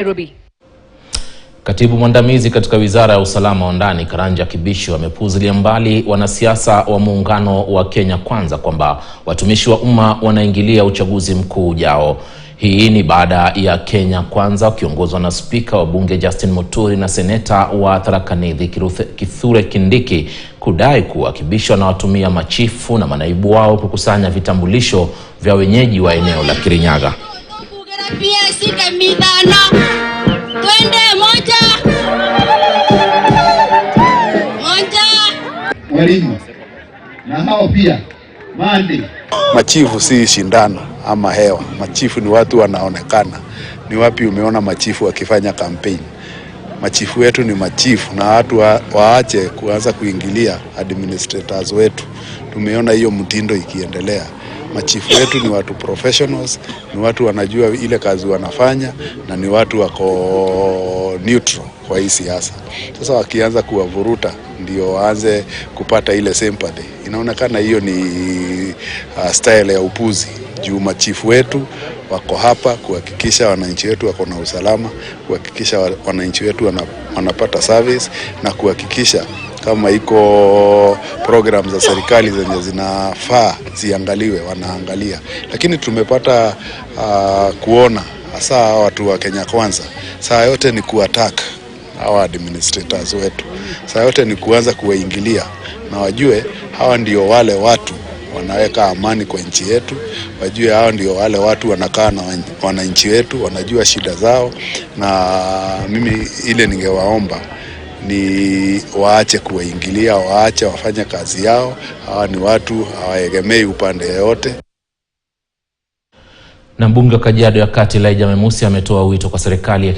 Nairobi. Katibu mwandamizi katika Wizara ya Usalama wa Ndani Kibicho amepuuzilia mbali wanasiasa wa muungano wa Kenya Kwanza kwamba watumishi wa umma wanaingilia uchaguzi mkuu ujao. Hii ni baada ya Kenya Kwanza wakiongozwa na Spika wa Bunge Justin Muturi na Seneta wa Tharaka Nithi Kithure Kindiki kudai kuwa Kibicho anawatumia machifu na manaibu wao kukusanya vitambulisho vya wenyeji wa eneo la Kirinyaga. Walimu na hao pia mande. Machifu si shindano ama hewa. Machifu ni watu wanaonekana. Ni wapi umeona machifu wakifanya campaign? Machifu wetu ni machifu na watu waache kuanza kuingilia administrators wetu. Tumeona hiyo mtindo ikiendelea. Machifu wetu ni watu professionals, ni watu wanajua ile kazi wanafanya na ni watu wako neutral kwa hii siasa. Sasa wakianza kuwavuruta ndio waanze kupata ile sympathy. Inaonekana hiyo ni style ya upuzi. Juu machifu wetu wako hapa kuhakikisha wananchi wetu wako na usalama, kuhakikisha wananchi wetu wanapata service na kuhakikisha kama iko program za serikali zenye zinafaa ziangaliwe wanaangalia. Lakini tumepata kuona hasa watu wa Kenya Kwanza saa yote ni kuattack hawa administrators wetu. Saa yote ni kuanza kuwaingilia na wajue hawa ndio wale watu wanaweka amani kwa nchi yetu, wajue hawa ndio wale watu wanakaa na wananchi wetu, wanajua shida zao. Na mimi ile ningewaomba ni waache kuwaingilia, waache wafanye kazi yao. Hawa ni watu hawaegemei upande yote. Na mbunge wa Kajiado ya Kati Elijah Memusi ametoa wito kwa serikali ya